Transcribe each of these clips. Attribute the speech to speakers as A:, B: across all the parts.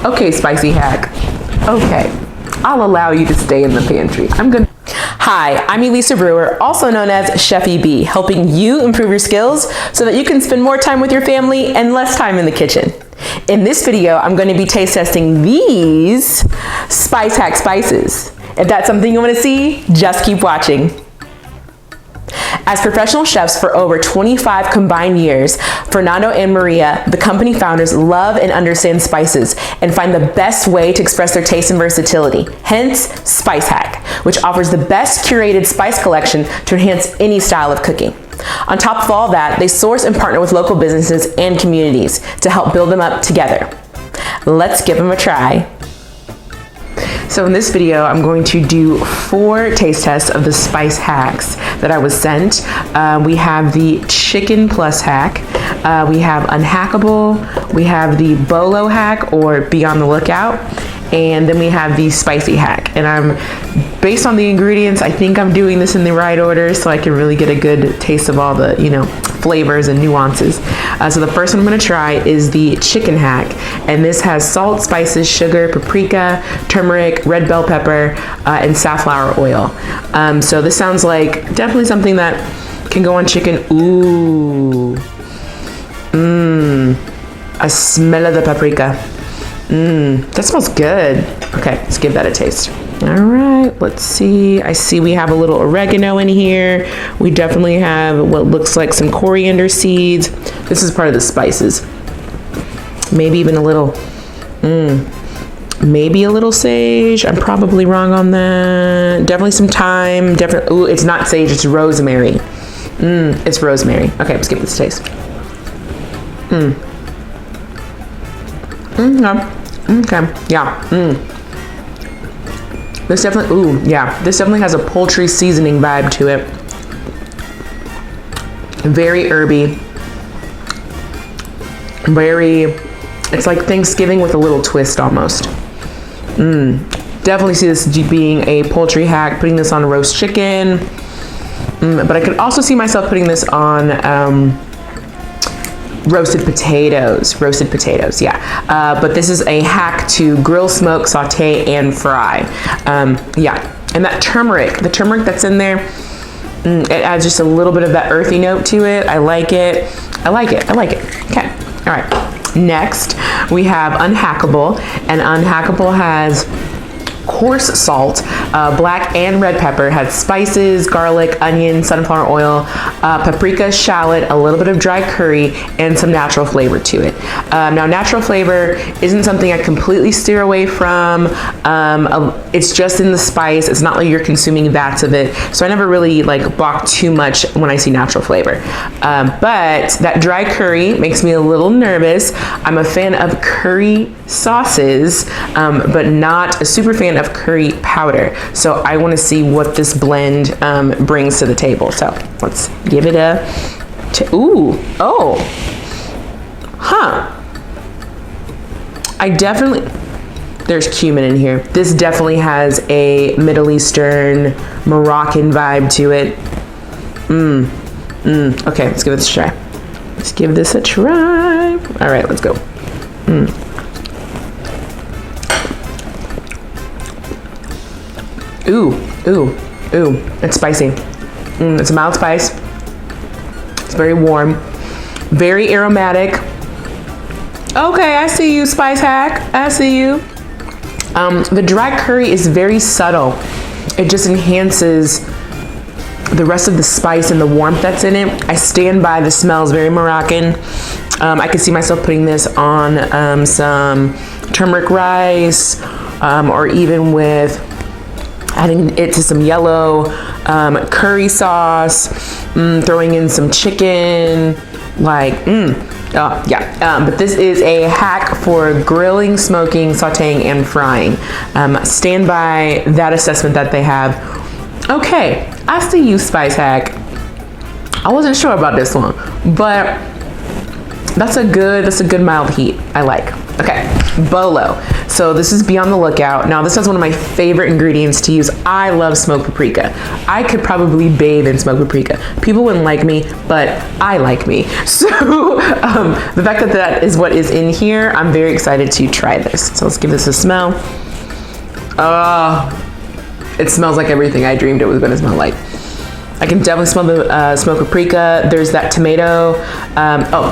A: Okay, spicy hack. Okay, I'll allow you to stay in the pantry. Hi, I'm Elisa Brewer, also known as Chefy B, helping you improve your skills so that you can spend more time with your family and less time in the kitchen. In this video, I'm going to be taste testing these Spice Hack spices. If that's something you want to see, just keep watching. As professional chefs for over 25 combined years, Fernando and Maria, the company founders, love and understand spices and find the best way to express their taste and versatility. Hence, Spice Hack, which offers the best curated spice collection to enhance any style of cooking. On top of all that, they source and partner with local businesses and communities to help build them up together. Let's give them a try. So in this video, I'm going to do 4 taste tests of the spice hacks that I was sent. We have the chicken plus hack, we have UnHackable, we have the BOLO hack or be on the lookout, and then we have the spicy hack. And based on the ingredients, I think I'm doing this in the right order so I can really get a good taste of all the, flavors and nuances. So the first one I'm gonna try is the chicken hack. And this has salt, spices, sugar, paprika, turmeric, red bell pepper, and safflower oil. So this sounds like definitely something that can go on chicken. Ooh. I smell of the paprika. That smells good. Okay, let's give that a taste. All right, let's see. I see we have a little oregano in here. We definitely have what looks like some coriander seeds. This is part of the spices. Maybe even a little, maybe a little sage. I'm probably wrong on that. Definitely some thyme. Ooh, it's not sage, it's rosemary. It's rosemary. Okay, let's give this a taste. Okay, yeah. This definitely has a poultry seasoning vibe to it. Very herby. It's like Thanksgiving with a little twist almost. Definitely see this being a poultry hack, putting this on roast chicken. But I could also see myself putting this on roasted potatoes, yeah. But this is a hack to grill, smoke, saute, and fry. Yeah, and that the turmeric that's in there, it adds just a little bit of that earthy note to it. I like it. Okay, all right. Next, we have UnHackable, and UnHackable has coarse salt, black and red pepper, has spices, garlic, onion, sunflower oil, paprika, shallot, a little bit of dry curry, and some natural flavor to it. Now, natural flavor isn't something I completely steer away from. It's just in the spice. It's not like you're consuming vats of it. So I never really balk too much when I see natural flavor. But that dry curry makes me a little nervous. I'm a fan of curry sauces, but not a super fan of curry powder. So I want to see what this blend brings to the table. So let's give it a there's cumin in here. This definitely has a Middle Eastern Moroccan vibe to it. Okay, let's give this a try. All right, let's go. Ooh, it's spicy. It's a mild spice. It's very warm, very aromatic. Okay, I see you, spice hack. I see you. The dry curry is very subtle. It just enhances the rest of the spice and the warmth that's in it. I stand by the smells, very Moroccan. I could see myself putting this on some turmeric rice, or even with adding it to some yellow curry sauce, throwing in some chicken, but this is a hack for grilling, smoking, sauteing, and frying. Stand by that assessment that they have. Okay, I see you, spice hack. I wasn't sure about this one, but that's a good mild heat. I like. Okay. BOLO. So this is Be on the Lookout. Now this is one of my favorite ingredients to use. I love smoked paprika. I could probably bathe in smoked paprika. People wouldn't like me, but I like me. So the fact that that is what is in here, I'm very excited to try this. So let's give this a smell. It smells like everything I dreamed it was gonna smell like. I can definitely smell the smoked paprika. There's that tomato,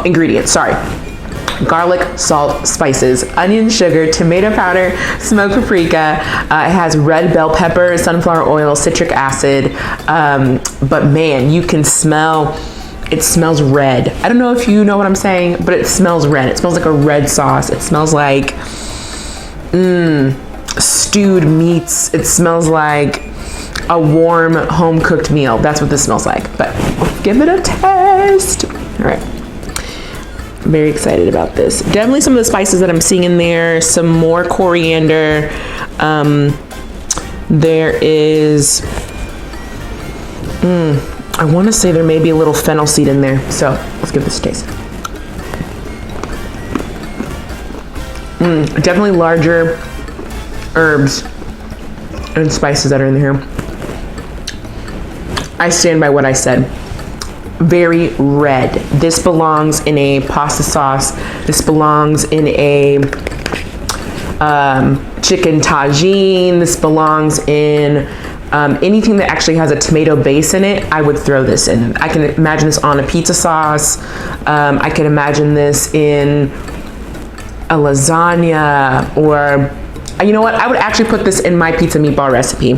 A: ingredients, sorry. Garlic, salt, spices, onion, sugar, tomato powder, smoked paprika. It has red bell pepper, sunflower oil, citric acid. But man, you can smell, it smells red. I don't know if you know what I'm saying, but it smells red. It smells like a red sauce. It smells like stewed meats. It smells like a warm home cooked meal. That's what this smells like. But let's give it a taste. All right. Very excited about this. Definitely some of the spices that I'm seeing in there, some more coriander. There is, I want to say there may be a little fennel seed in there. So let's give this a taste. Definitely larger herbs and spices that are in here. I stand by what I said. Very red. This belongs in a pasta sauce. This belongs in a chicken tagine. This belongs in anything that actually has a tomato base in it. I would throw this in. I can imagine this on a pizza sauce. I can imagine this in a lasagna, or you know what? I would actually put this in my pizza meatball recipe,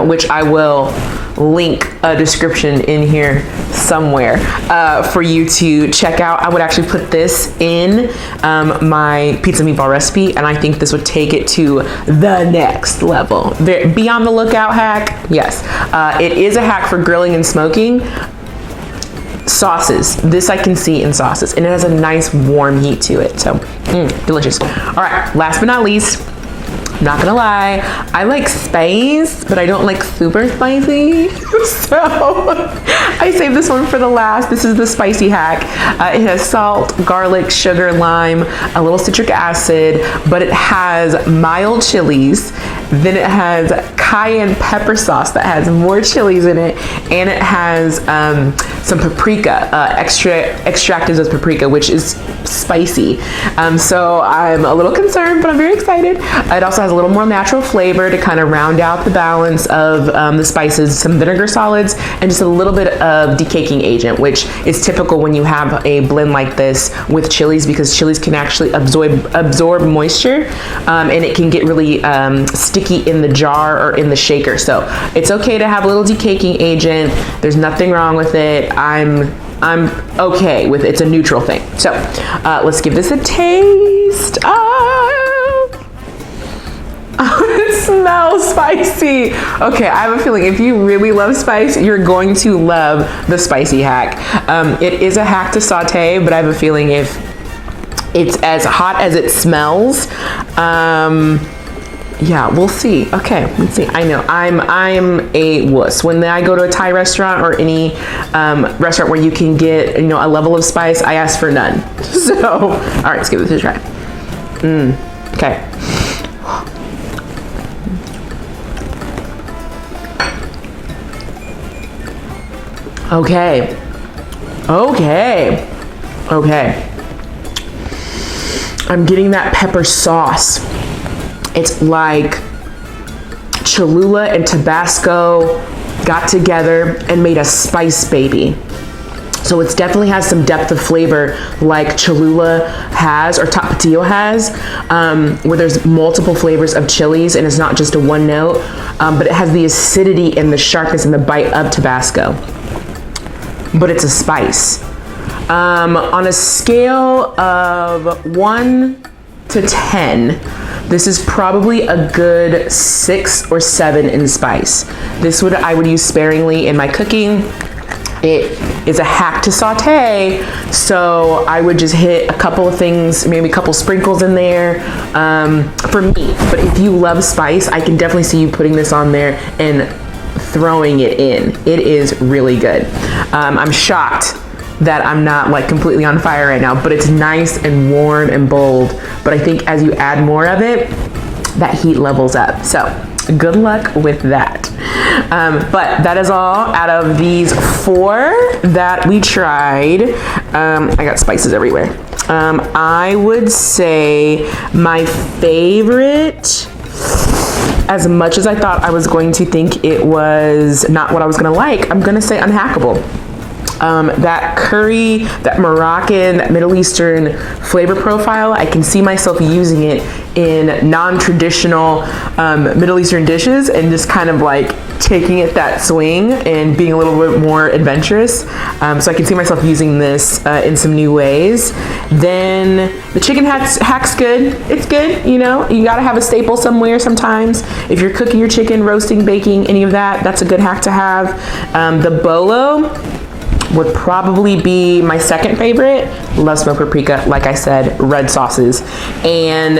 A: which I will link a description in here somewhere for you to check out. I would actually put this in my pizza meatball recipe, and I think this would take it to the next level. Be on the lookout hack. Yes, it is a hack for grilling and smoking. Sauces. This I can see in sauces, and it has a nice warm heat to it. So delicious. All right, last but not least, not gonna lie, I like spice, but I don't like super spicy. So I saved this one for the last. This is the spicy hack. It has salt, garlic, sugar, lime, a little citric acid, but it has mild chilies. Then it has cayenne pepper sauce that has more chilies in it, and it has some paprika, extracted as paprika, which is spicy. So I'm a little concerned, but I'm very excited. It also has a little more natural flavor to kind of round out the balance of the spices, some vinegar solids, and just a little bit of decaking agent, which is typical when you have a blend like this with chilies, because chilies can actually absorb moisture, and it can get really sticky in the jar or in the shaker. So it's okay to have a little decaking agent. There's nothing wrong with it. I'm okay with it. It's a neutral thing. So let's give this a taste. It smells spicy. Okay, I have a feeling if you really love spice, you're going to love the spicy hack. It is a hack to saute, but I have a feeling if it's as hot as it smells, yeah, we'll see. Okay, let's see. I know I'm a wuss. When I go to a Thai restaurant or any restaurant where you can get, you know, a level of spice, I ask for none. So, all right, let's give this a try. Okay. Okay. I'm getting that pepper sauce. It's like Cholula and Tabasco got together and made a spice baby. So it definitely has some depth of flavor like Cholula has, or Tapatio has, where there's multiple flavors of chilies and it's not just a one note, but it has the acidity and the sharpness and the bite of Tabasco. But it's a spice. On a scale of 1 to 10, this is probably a good 6 or 7 in spice. I would use sparingly in my cooking. It is a hack to saute, so I would just hit a couple of things, maybe a couple sprinkles in there for me. But if you love spice, I can definitely see you putting this on there and throwing it in. It is really good. I'm shocked that I'm not like completely on fire right now, but it's nice and warm and bold. But I think as you add more of it, that heat levels up. So good luck with that. But that is all out of these 4 that we tried. I got spices everywhere. I would say my favorite, as much as I thought I was going to think it was not what I was gonna like, I'm gonna say UnHackable. That curry, that Moroccan, that Middle Eastern flavor profile, I can see myself using it in non-traditional Middle Eastern dishes and just kind of like taking it that swing and being a little bit more adventurous. So I can see myself using this in some new ways. Then the chicken hack's good. It's good, you know, you gotta have a staple somewhere sometimes. If you're cooking your chicken, roasting, baking, any of that, that's a good hack to have. The BOLO would probably be my second favorite. Love smoked paprika, like I said, red sauces. And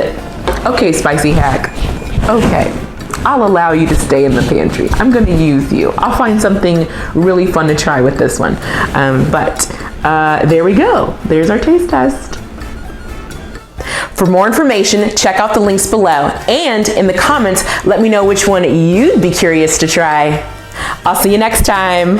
A: okay, spicy hack. Okay, I'll allow you to stay in the pantry. I'm gonna use you. I'll find something really fun to try with this one. But there we go. There's our taste test. For more information, check out the links below. And in the comments, let me know which one you'd be curious to try. I'll see you next time.